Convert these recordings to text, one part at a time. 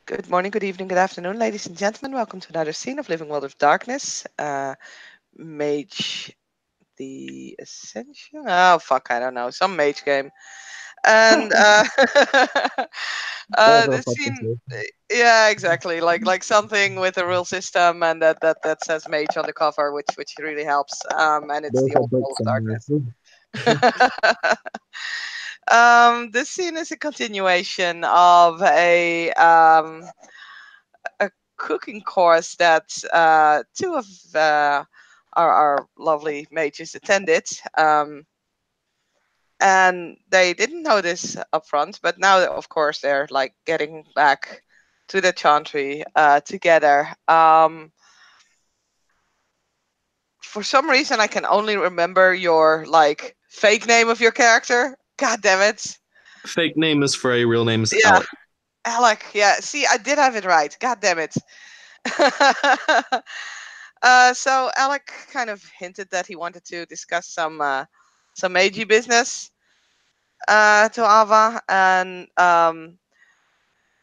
Good morning, good evening, good afternoon, ladies and gentlemen. Welcome to another scene of Living World of Darkness. Mage the Ascension? Oh, fuck, I don't know. Some mage game. And Whatever this fucking scene, too. yeah, exactly. Like something with a real system and that says mage on the cover, which really helps. And it's There's the a old book World of somewhere. Darkness. This scene is a continuation of a cooking course that two of our lovely mages attended. And they didn't know this up front, but now, of course, they're like getting back to the chantry together. For some reason, I can only remember your like fake name of your character. God damn it. Fake name is Frey, real name is Yeah, Alec. Alec. Yeah, see, I did have it right. God damn it. So Alec kind of hinted that he wanted to discuss some Meiji business to Ava, and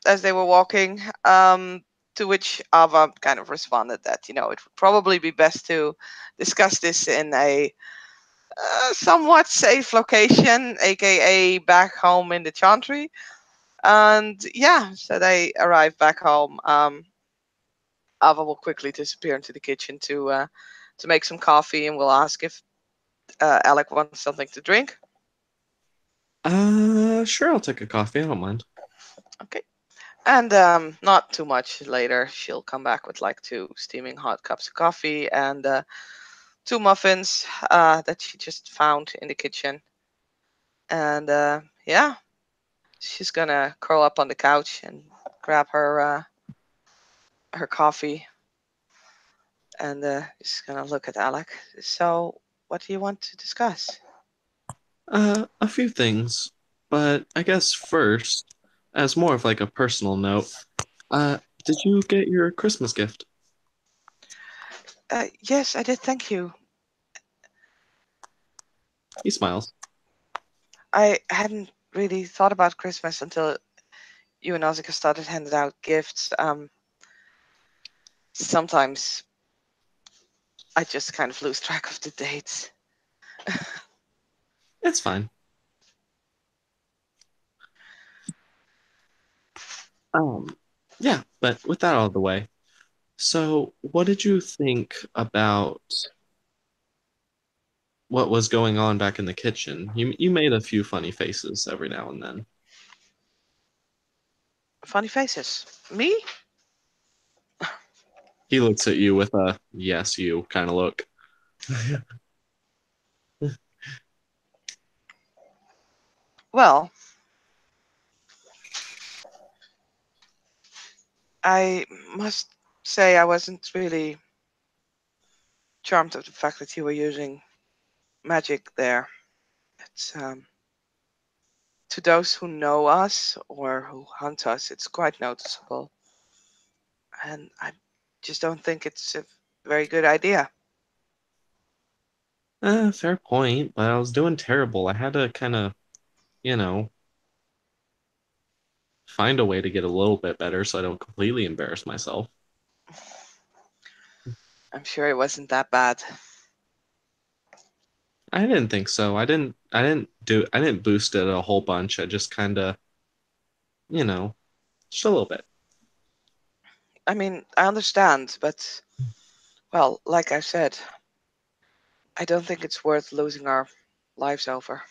as they were walking, to which Ava kind of responded that it would probably be best to discuss this in a somewhat safe location, aka back home in the Chantry. And yeah, so they arrived back home. Ava will quickly disappear into the kitchen to make some coffee, and will ask if Alec wants something to drink. Sure, I'll take a coffee. I don't mind. Okay. And not too much later, she'll come back with like two steaming hot cups of coffee and two muffins that she just found in the kitchen. And yeah, she's gonna curl up on the couch and grab her coffee, and she's gonna look at Alec. So, what do you want to discuss? A few things, but I guess first, as more of like a personal note, did you get your Christmas gift? Yes, I did. Thank you. He smiles. I hadn't really thought about Christmas until you and Ozika started handing out gifts. Sometimes I just kind of lose track of the dates. It's fine. Um, yeah, but with that out of the way, so what did you think about what was going on back in the kitchen? You made a few funny faces every now and then. Funny faces. Me? He looks at you with a yes, you kind of look. Well, I must say I wasn't really charmed of the fact that you were using magic there. It's to those who know us or who hunt us, it's quite noticeable, and I just don't think it's a very good idea. Fair point, but I was doing terrible. I had to kind of, you know, find a way to get a little bit better so I don't completely embarrass myself. I'm sure it wasn't that bad. I didn't think so. I didn't boost it a whole bunch. I just kind of, you know, just a little bit. I mean, I understand, but well, like I said, I don't think it's worth losing our lives over.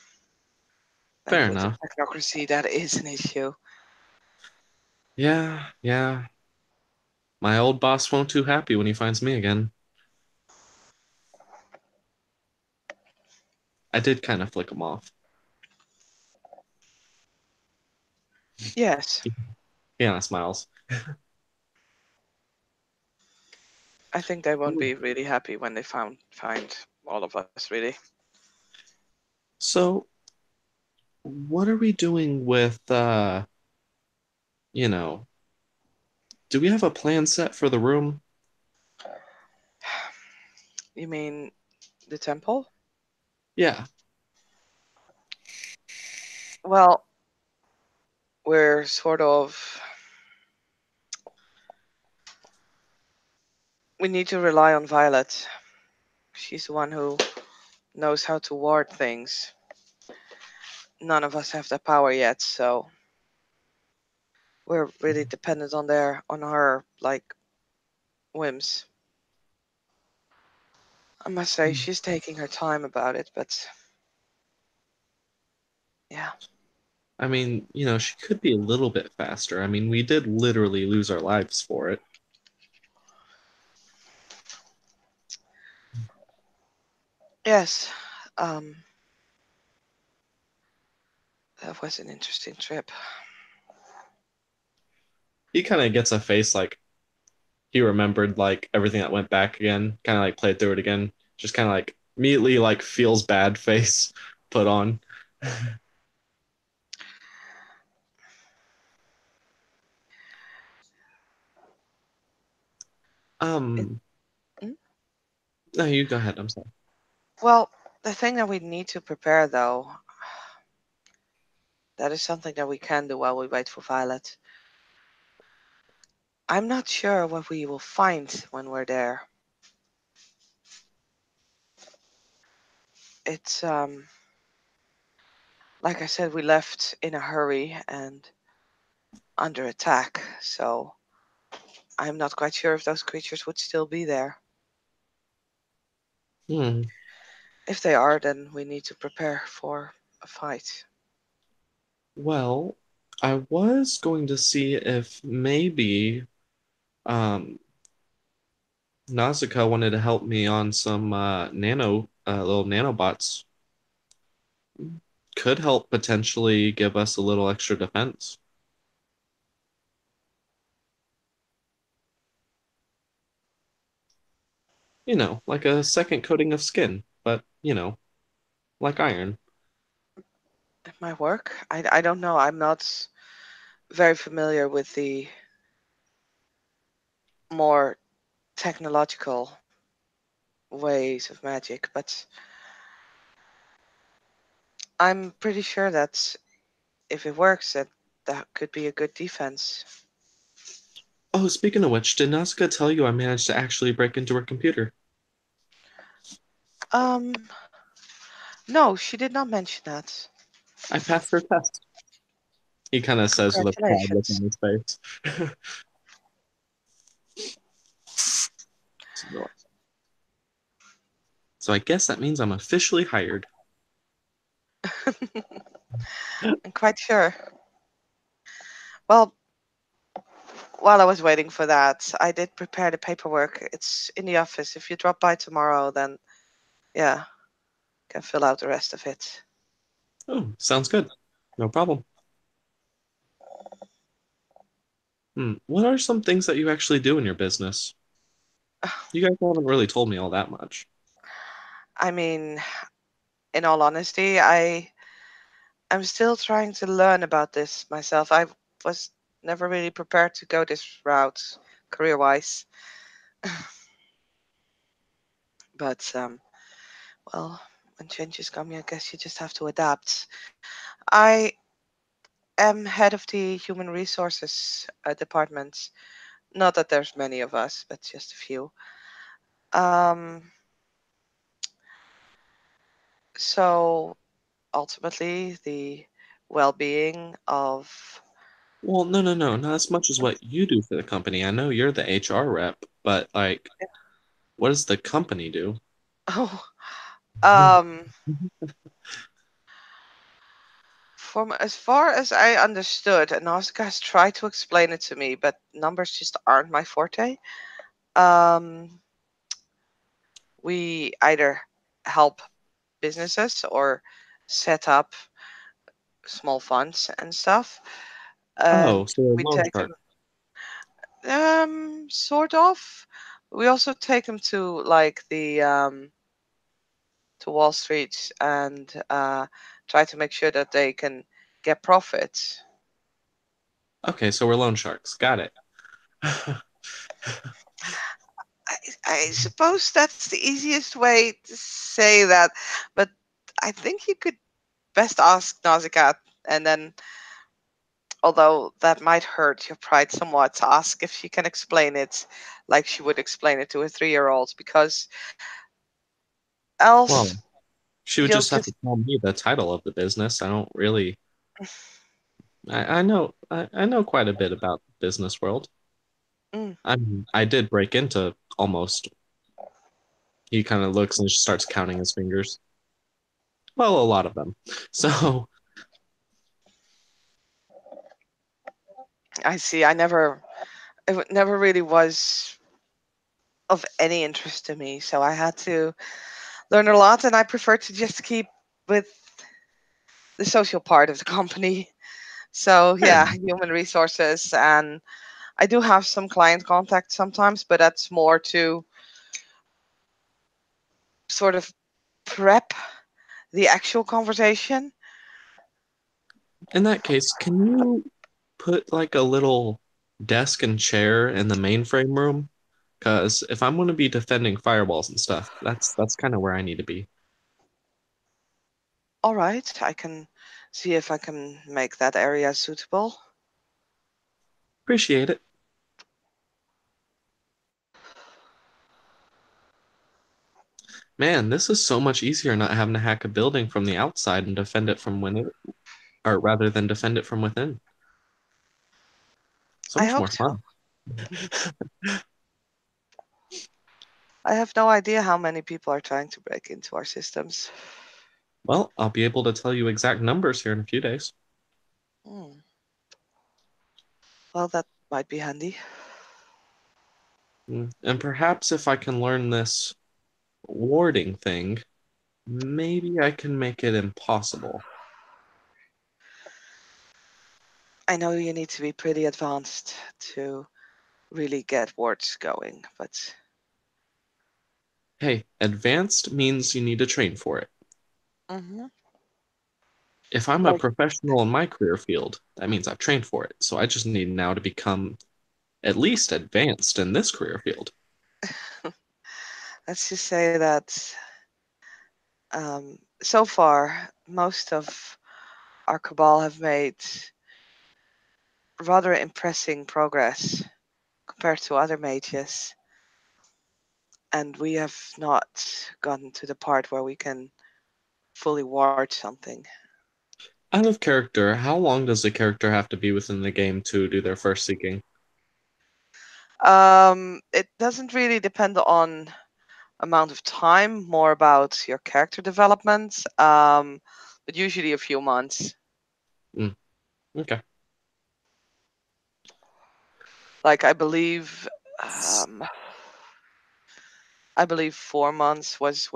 And Fair with the enough. technocracy, that is an issue. Yeah, yeah. My old boss won't too happy when he finds me again. I did kind of flick him off. Yes, He kind of smiles. I think they won't be really happy when they find all of us really. So, what are we doing with you know, do we have a plan set for the room? You mean the temple? Yeah. Well, we're sort of We need to rely on Violet. She's the one who knows how to ward things. None of us have that power yet, so we're really dependent on her like whims. I must say she's taking her time about it, but yeah. I mean, she could be a little bit faster. I mean, we did literally lose our lives for it. Yes. Um that was an interesting trip. He kind of gets a face like he remembered like everything that went back again, kind of like played through it again, just kind of like immediately like feels bad face put on. It, Um, mm, no, you go ahead. I'm sorry. well, the thing that we need to prepare though, that is something that we can do while we wait for Violet. I'm not sure what we will find when we're there. It's like I said, we left in a hurry and under attack, so I'm not quite sure if those creatures would still be there. Hmm. If they are, then we need to prepare for a fight. Well, I was going to see if maybe um Nausicaa wanted to help me on some little nanobots. Could help potentially give us a little extra defense. Like a second coating of skin, but like iron. It might work. I don't know. I'm not very familiar with the more technological ways of magic, but I'm pretty sure that if it works, that could be a good defense. Oh, speaking of which, did Nausicaa tell you I managed to actually break into her computer? Um, no, she did not mention that. I passed her test. He kind of says with a proud look Congratulations. on his face. So I guess that means I'm officially hired. I'm quite sure. Well, while I was waiting for that, I did prepare the paperwork. It's in the office. If you drop by tomorrow, then yeah, can fill out the rest of it. Oh, sounds good. No problem. What are some things that you actually do in your business? You guys haven't really told me all that much. I mean, in all honesty, I'm still trying to learn about this myself. I was never really prepared to go this route career-wise, but well, when changes come, I guess you just have to adapt. I am head of the human resources department. Not that there's many of us, but just a few. Um, so ultimately, the well-being of Well, no, no, no, not as much as what you do for the company. I know you're the HR rep, but like, what does the company do? oh, um, from as far as I understood, and Oscar has tried to explain it to me, but numbers just aren't my forte. Um, we either help businesses or set up small funds and stuff, Oh, and so a we loan take shark. them, sort of. We also take them to like the to Wall Street and try to make sure that they can get profit. Okay, so we're loan sharks. Got it. I, I suppose that's the easiest way to say that, but I think you could best ask Nausicaa, and then Although that might hurt your pride somewhat to ask if she can explain it like she would explain it to a 3-year-old, because else Well, she would you'll just have to just. tell me the title of the business. I don't really. I know quite a bit about business world. Mm, I did break into almost. He kind of looks and just starts counting his fingers. Well, a lot of them. So, I see. Never really was of any interest to me, so I had to learn a lot, and I prefer to just keep with the social part of the company. So fair yeah, enough. human resources, and I do have some client contact sometimes, but that's more to sort of prep the actual conversation. In that case, can you put like a little desk and chair in the mainframe room? Because if I'm going to be defending firewalls and stuff, that's kind of where I need to be. All right, I can see if I can make that area suitable. Appreciate it. Man, this is so much easier not having to hack a building from the outside and defend it from within, or rather than defend it from within. So I much hope more so. fun. I have no idea how many people are trying to break into our systems. Well, I'll be able to tell you exact numbers here in a few days. Hmm. Well, that might be handy. And perhaps if I can learn this warding thing, maybe I can make it impossible. I know you need to be pretty advanced to really get words going, but Hey, advanced means you need to train for it. hmm If I'm a like professional in my career field, that means I've trained for it. So I just need now to become at least advanced in this career field. let's just say that so far most of our cabal have made rather impressive progress compared to other mages, and we have not gotten to the part where we can fully ward something. Out of character, how long does the character have to be within the game to do their first seeking? It doesn't really depend on amount of time, more about your character development, but usually a few months. Mm, okay. Like um, I believe 4 months was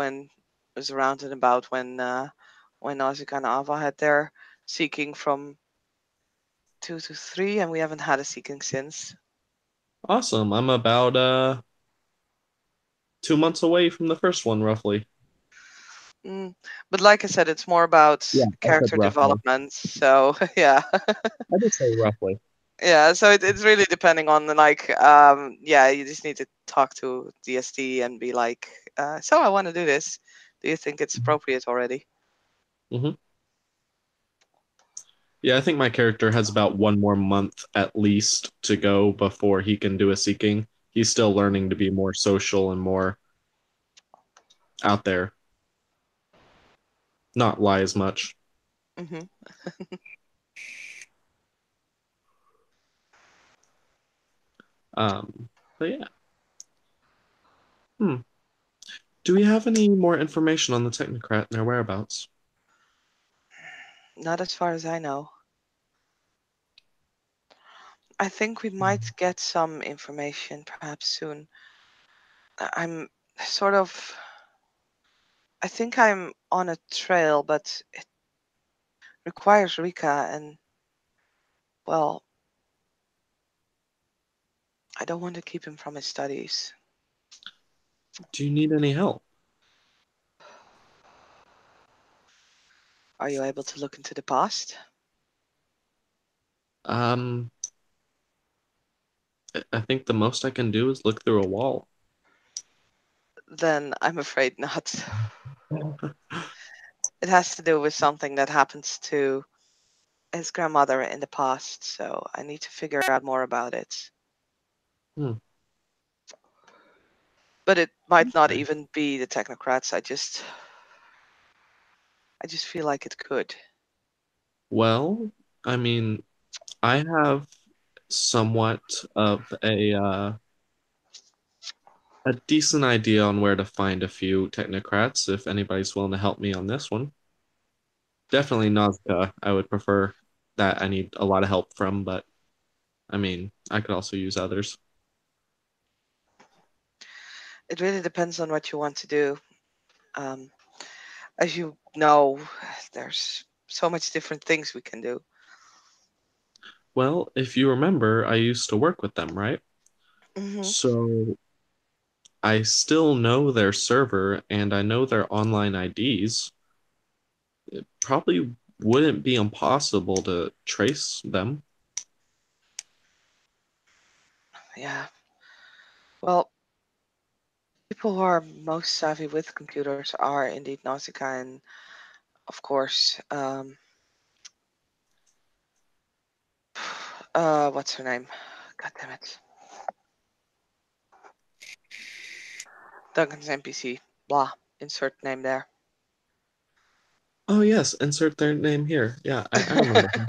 around and about when Nausicaa and Ava had their seeking from 2 to 3, and we haven't had a seeking since. Awesome. I'm about 2 months away from the first one, roughly. Mm, but like I said, it's more about Yeah, I said character roughly. development. So yeah, I did say roughly. yeah. So it's really depending on the yeah. You just need to talk to DSD and be like, so I want to do this. Do you think it's appropriate already? Hmm. Yeah, I think my character has about one more month at least to go before he can do a seeking. He's still learning to be more social and more out there, not lie as much. Hmm. But yeah. Hmm. Do we have any more information on the Technocrat and their whereabouts? Not as far as I know. I think we might get some information perhaps soon. I'm sort of. I think I'm on a trail, but it requires Rika, and well, I don't want to keep him from his studies. Do you need any help? Are you able to look into the past? Um, I think the most I can do is look through a wall. Then I'm afraid not. It has to do with something that happens to his grandmother in the past, so I need to figure out more about it. Hmm. But it might not Okay. even be the technocrats. I just feel like it could. Well, I mean, I have somewhat of a decent idea on where to find a few technocrats if anybody's willing to help me on this one. Definitely Nazca. I would prefer that. I need a lot of help from, but I mean, I could also use others. It really depends on what you want to do. Um, as you know, there's so much different things we can do. Well, if you remember, I used to work with them, right? Hmm. So I still know their server and I know their online IDs. It probably wouldn't be impossible to trace them. Yeah. Well, people who are most savvy with computers are indeed Nausicaa and, of course, what's her name? God damn it. Duncan's NPC. Blah. Insert name there. Oh, yes, insert their name here. Yeah, I remember her.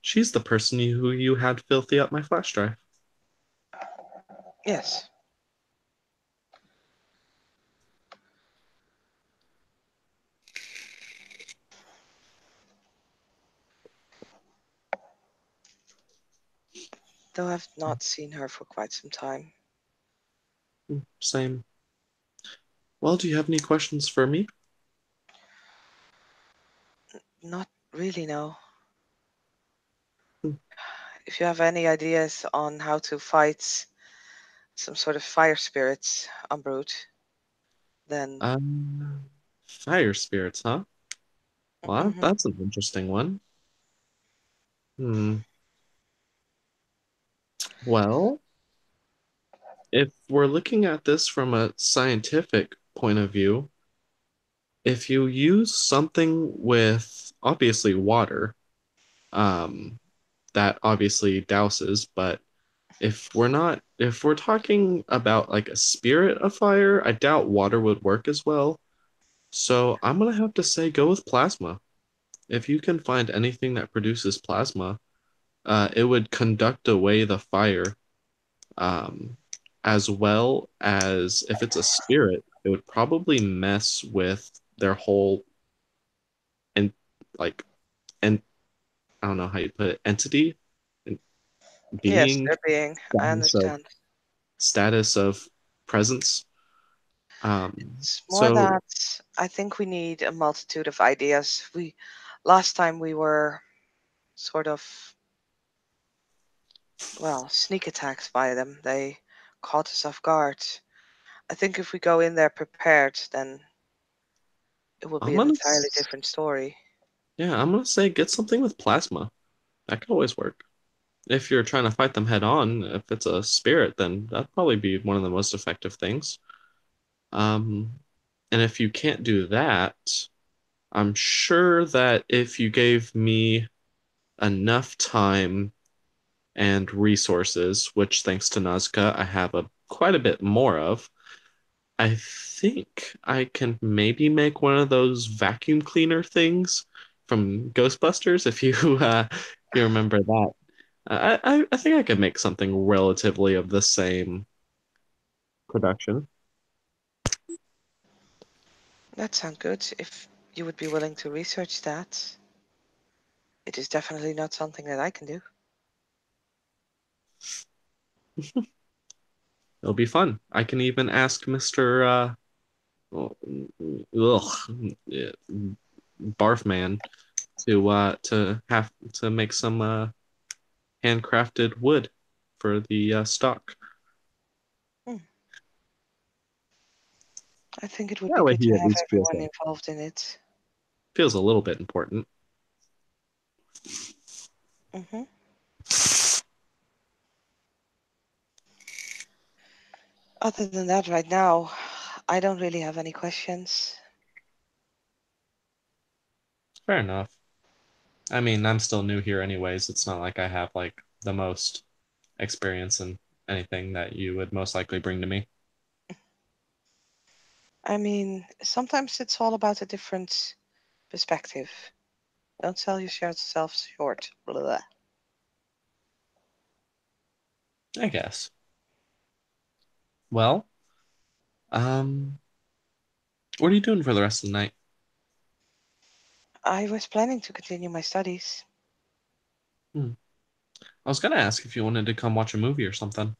She's the person who you had filthy up my flash drive. Yes. Though I've not seen her for quite some time. Same. Well, do you have any questions for me? Not really, no. Hmm. If you have any ideas on how to fight some sort of fire spirits on Brute, then Fire spirits, huh? Well, mhm. that's an interesting one. Hmm. Well, if we're looking at this from a scientific point of view, if you use something with obviously water, um, that obviously douses, but if we're talking about like a spirit of fire, I doubt water would work as well. So I'm gonna have to say go with plasma. If you can find anything that produces plasma, it would conduct away the fire, um, as well as if it's a spirit, it would probably mess with their whole and like and I don't know how you put it, entity and Yes, being they're being. I status of understand. status of presence. It's more So that I think we need a multitude of ideas. We last time we were sort of, well, sneak attacks by them. They caught us off guard. I think if we go in there prepared, then it will be I'm an gonna entirely different story. yeah, I'm gonna say get something with plasma. That could always work. If you're trying to fight them head on, if it's a spirit, then that'd probably be one of the most effective things. Um, and if you can't do that, I'm sure that if you gave me enough time and resources, which thanks to Nazca, I have a quite a bit more of, I think I can maybe make one of those vacuum cleaner things from Ghostbusters if you if you remember that. I think I could make something relatively of the same production. That sounds good. If you would be willing to research that, it is definitely not something that I can do. It'll be fun. I can even ask Mr. Yeah, Barfman to have to make some handcrafted wood for the stock. Hmm. I think it would be That way good he to at have least everyone involved in it. feels a little bit important. Hmm. Other than that, right now, I don't really have any questions. Fair enough. I mean, I'm still new here anyways. It's not like I have like the most experience in anything that you would most likely bring to me. I mean, sometimes it's all about a different perspective. Don't sell yourself short. Blah. I guess. Well, um, what are you doing for the rest of the night? I was planning to continue my studies. Hmm. I was gonna ask if you wanted to come watch a movie or something.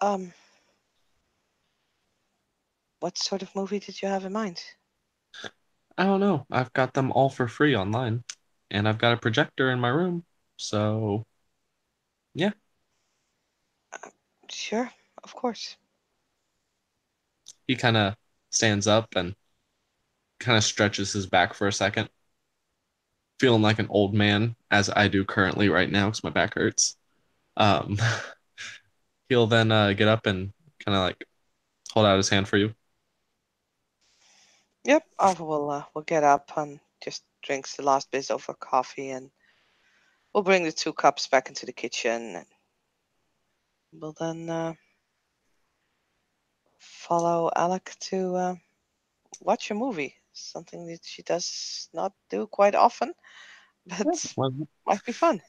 Um, what sort of movie did you have in mind? I don't know. I've got them all for free online, and I've got a projector in my room. So, yeah. Sure, of course. He kind of stands up and kind of stretches his back for a second, feeling like an old man, as I do currently right now because my back hurts. Um, he'll then get up and kind of like hold out his hand for you. Yep, Alva will get up and just drinks the last bit of her coffee, and we'll bring the two cups back into the kitchen, and we'll then follow Alec to watch a movie. Something that she does not do quite often, Yeah. but Well, might be fun.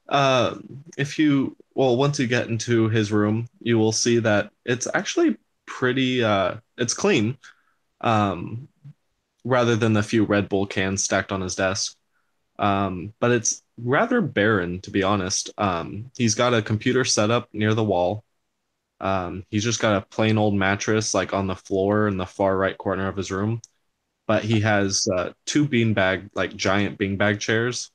uh, if you well, once you get into his room, you will see that it's actually pretty. It's clean. Um, rather than the few Red Bull cans stacked on his desk. But it's rather barren, to be honest. He's got a computer set up near the wall. He's just got a plain old mattress like on the floor in the far right corner of his room. But he has two beanbag, like giant beanbag chairs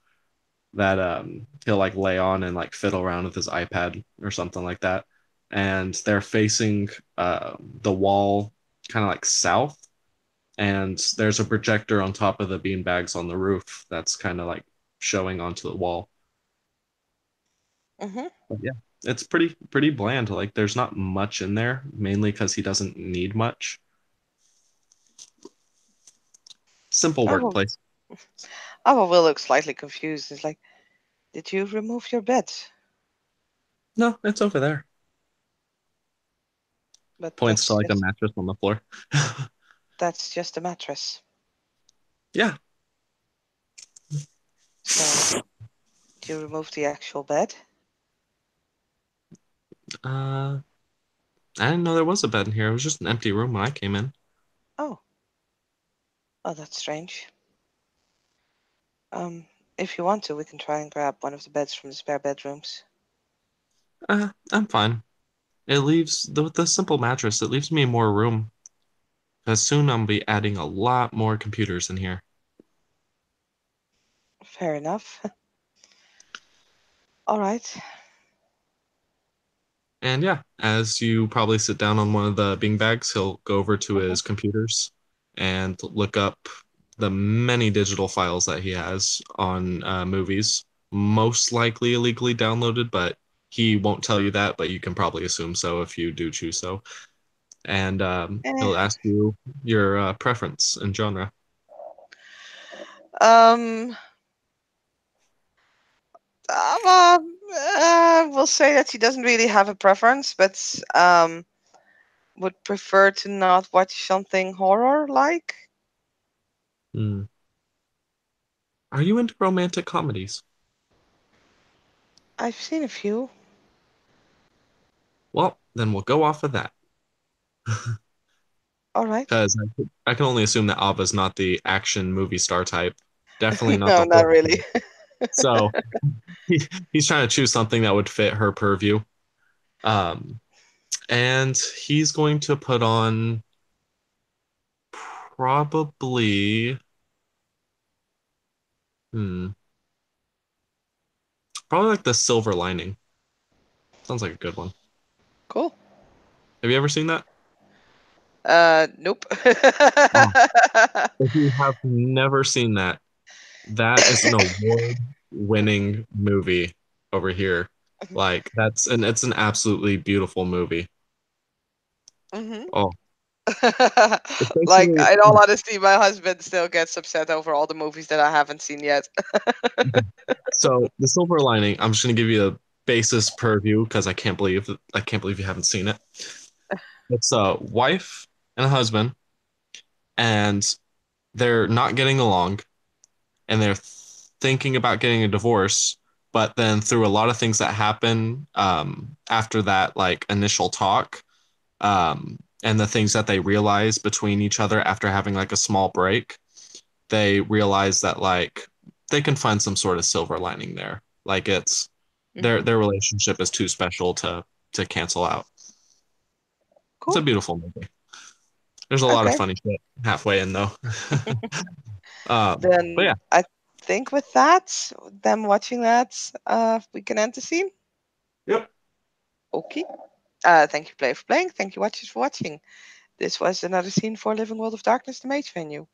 that he'll like lay on and like fiddle around with his iPad or something like that. And they're facing the wall kind of like south, and there's a projector on top of the beanbags on the roof that's kind of like showing onto the wall. Hmm. But yeah, it's pretty bland. Like there's not much in there, mainly because he doesn't need much. Simple Alva, workplace. Alva will look slightly confused. It's like, did you remove your bed? No, it's over there. But Points to like a mattress on the floor. that's just a mattress. Yeah. So, do you remove the actual bed? Uh, I didn't know there was a bed in here. It was just an empty room when I came in. Oh, oh, that's strange. If you want to, we can try and grab one of the beds from the spare bedrooms. I'm fine. It leaves the simple mattress. It leaves me more room because soon I'll be adding a lot more computers in here. Fair enough. All right. And yeah, as you probably sit down on one of the beanbags, he'll go over to Hmm. his computers and look up the many digital files that he has on movies, most likely illegally downloaded, but he won't tell you that, but you can probably assume so if you do choose so. And Eh. he'll ask you your preference and genre. Um, we'll say that he doesn't really have a preference, but would prefer to not watch something horror like. Hmm. Are you into romantic comedies? I've seen a few. Well, then we'll go off of that. All right. Because I can only assume that Abba's not the action movie star type. Definitely not No, the not horror really. type. So he, he's trying to choose something that would fit her purview. Um, and he's going to put on probably, hmm, probably like the Silver Lining. Sounds like a good one. Cool. Have you ever seen that? Nope. Oh, if you have never seen that, that is an award-winning movie over here. Like that's and it's an absolutely beautiful movie. Hmm. Oh. It's Like, basically in all honesty, my husband still gets upset over all the movies that I haven't seen yet. so the silver lining. I'm just gonna give you a basis purview because I can't believe you haven't seen it. It's a wife and a husband, and they're not getting along, and they're thinking about getting a divorce. But then through a lot of things that happen after that, like initial talk, and the things that they realize between each other after having like a small break, they realize that like they can find some sort of silver lining there. Like it's their Hmm. their relationship is too special to cancel out. It's a Cool. beautiful movie. There's a lot of Okay. funny shit halfway in though. But Then yeah. I think with that, them watching that, we can end the scene. Yep. Okay. Thank you, Play, for playing. Thank you, watchers, for watching. This was another scene for Living World of Darkness, the Mage venue.